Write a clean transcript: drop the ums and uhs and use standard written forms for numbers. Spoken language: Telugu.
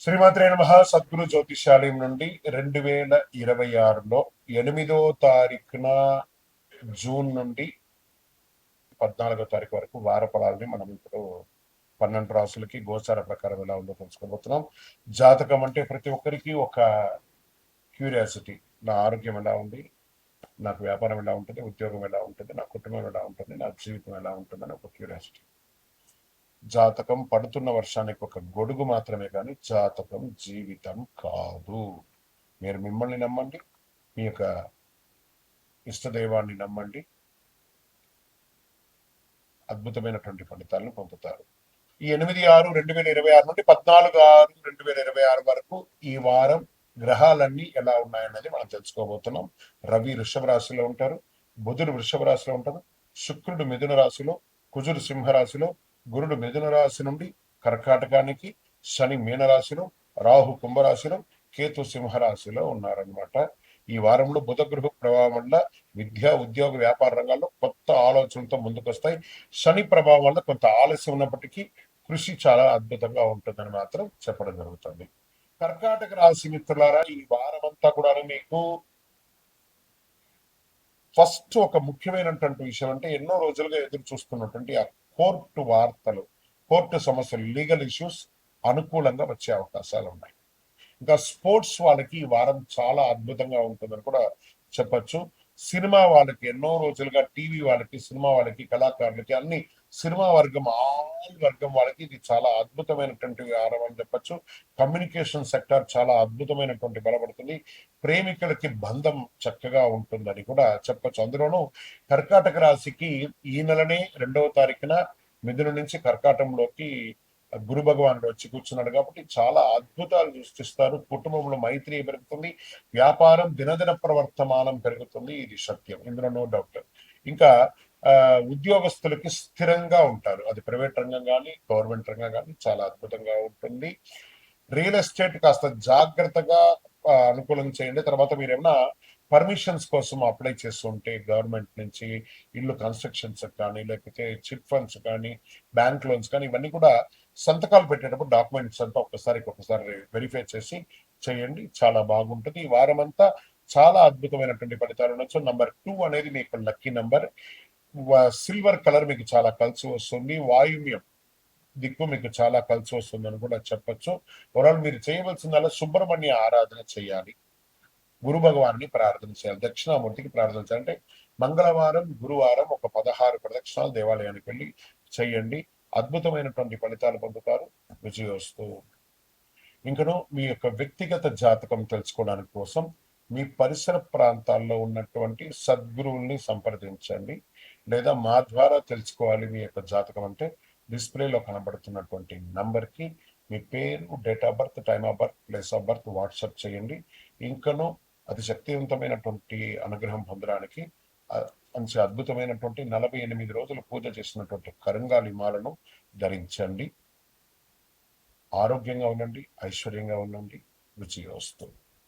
శ్రీమాత్రే నమః. సద్గురు జ్యోతిషాలయం నుండి 2026లో 8వ తారీఖున జూన్ నుండి 14వ తారీఖు వరకు వార ఫలాలని మనం ఇప్పుడు 12 రాసులకి గోచార ప్రకారం ఎలా ఉందో తెలుసుకోబోతున్నాం. జాతకం అంటే ప్రతి ఒక్కరికి ఒక క్యూరియాసిటీ. నా ఆరోగ్యం ఎలా ఉంది, నాకు వ్యాపారం ఎలా ఉంటుంది, ఉద్యోగం ఎలా ఉంటుంది, నా కుటుంబం ఎలా ఉంటుంది, నా జీవితం ఎలా ఉంటుందని ఒక క్యూరియాసిటీ. జాతకం పడుతున్న వర్షానికి ఒక గొడుగు మాత్రమే కానీ జాతకం జీవితం కాదు. మీరు మిమ్మల్ని నమ్మండి, మీ యొక్క ఇష్టదైవాన్ని నమ్మండి, అద్భుతమైనటువంటి ఫలితాలను పొందుతారు. ఈ 8/6/2026 నుండి 14/6/2026 వరకు ఈ వారం గ్రహాలన్నీ ఎలా ఉన్నాయన్నది మనం తెలుసుకోబోతున్నాం. రవి వృషభ రాశిలో ఉంటారు, బుధుడు వృషభ రాశిలో ఉంటారు, శుక్రుడు మిథున రాశిలో, కుజుడు సింహరాశిలో, గురుడు మిథున రాశి నుండి కర్కాటకానికి, శని మీనరాశిలో, రాహు కుంభరాశిలో, కేతు సింహరాశిలో ఉన్నారనమాట. ఈ వారంలో బుధ గృహ ప్రభావం వల్ల విద్య, ఉద్యోగ, వ్యాపార రంగాల్లో కొత్త ఆలోచనలతో ముందుకొస్తాయి. శని ప్రభావం వల్ల కొంత ఆలస్యం ఉన్నప్పటికీ కృషి చాలా అద్భుతంగా ఉంటుందని మాత్రం చెప్పడం జరుగుతుంది. కర్కాటక రాశి మిత్రులారా, ఈ వారం అంతా కూడా మీకు ఫస్ట్ ఒక ముఖ్యమైనటువంటి విషయం అంటే ఎన్నో రోజులుగా ఎదురు చూస్తున్నటువంటి ఆ కోర్టు వార్తలు, కోర్టు సమస్యలు, లీగల్ ఇష్యూస్ అనుకూలంగా వచ్చే అవకాశాలు ఉన్నాయి. ఇంకా స్పోర్ట్స్ వాళ్ళకి ఈ వారం చాలా అద్భుతంగా ఉంటుందని కూడా చెప్పచ్చు. సినిమా వాళ్ళకి ఎన్నో రోజులుగా టీవీ వాళ్ళకి, సినిమా వాళ్ళకి, కళాకారులకి, అన్ని సినిమా వర్గం, ఆల్ వర్గం వాళ్ళకి ఇది చాలా అద్భుతమైనటువంటి వారం అని చెప్పచ్చు. కమ్యూనికేషన్ సెక్టర్ చాలా అద్భుతమైనటువంటి బలపడుతుంది. ప్రేమికులకి బంధం చక్కగా ఉంటుందని కూడా చెప్పచ్చు. అందులోనూ కర్కాటక రాశికి ఈ నెలనే 2వ తారీఖున మిథున నుంచి కర్కాటంలోకి గురు భగవానుడు వచ్చి కూర్చున్నాడు కాబట్టి చాలా అద్భుతాలు సృష్టిస్తారు. కుటుంబంలో మైత్రి పెరుగుతుంది, వ్యాపారం దినదిన ప్రవర్తమానం పెరుగుతుంది. ఇది సత్యం, ఇందులో నో డౌట్. ఇంకా ఉద్యోగస్తులకి స్థిరంగా ఉంటారు. అది ప్రైవేట్ రంగం కానీ, గవర్నమెంట్ రంగం కానీ చాలా అద్భుతంగా ఉంటుంది. రియల్ ఎస్టేట్ కాస్త జాగ్రత్తగా అనుకూలం చేయండి. తర్వాత మీరు ఏమైనా పర్మిషన్స్ కోసం అప్లై చేస్తుంటే గవర్నమెంట్ నుంచి ఇల్లు కన్స్ట్రక్షన్స్ కానీ, లేకపోతే చిట్ ఫండ్స్ కానీ, బ్యాంక్ లోన్స్ కానీ, ఇవన్నీ కూడా సంతకాలు పెట్టేటప్పుడు డాక్యుమెంట్స్ అంతా ఒక్కసారి వెరిఫై చేసి చేయండి. చాలా బాగుంటుంది. ఈ వారం అంతా చాలా అద్భుతమైనటువంటి ఫలితాలు ఉండొచ్చు. నంబర్ 2 అనేది మీకు లక్కీ నంబర్. సిల్వర్ కలర్ మీకు చాలా కలిసి వస్తుంది. వాయువ్యం దిక్కు మీకు చాలా కలిసి వస్తుందని కూడా చెప్పచ్చు. ఓవరాల్ మీరు చేయవలసిందల్లా సుబ్రహ్మణ్య ఆరాధన చేయాలి, గురు భగవాన్ని ప్రార్థన చేయాలి, దక్షిణామూర్తికి ప్రార్థన చేయాలి. అంటే మంగళవారం, గురువారం ఒక 16 ప్రదక్షిణాలు దేవాలయానికి వెళ్ళి చేయండి. అద్భుతమైనటువంటి ఫలితాలు పొందుతారు. విజయోస్తు. ఇంకను మీ యొక్క వ్యక్తిగత జాతకం తెలుసుకోవడానికి కోసం మీ పరిసర ప్రాంతాల్లో ఉన్నటువంటి సద్గురువుల్ని సంప్రదించండి. లేదా మా ద్వారా తెలుసుకోవాలి మీ యొక్క జాతకం అంటే డిస్ప్లేలో కనబడుతున్నటువంటి నంబర్కి మీ పేరు, date of birth, time of birth, place of birth WhatsApp చేయండి. ఇంకను అతి శక్తివంతమైనటువంటి అనుగ్రహం పొందడానికి మంచి అద్భుతమైనటువంటి 48 రోజులు పూజ చేసినటువంటి కరంగాలి మాలను ధరించండి. ఆరోగ్యంగా ఉండండి, ఐశ్వర్యంగా ఉండండి. విజయోస్తు.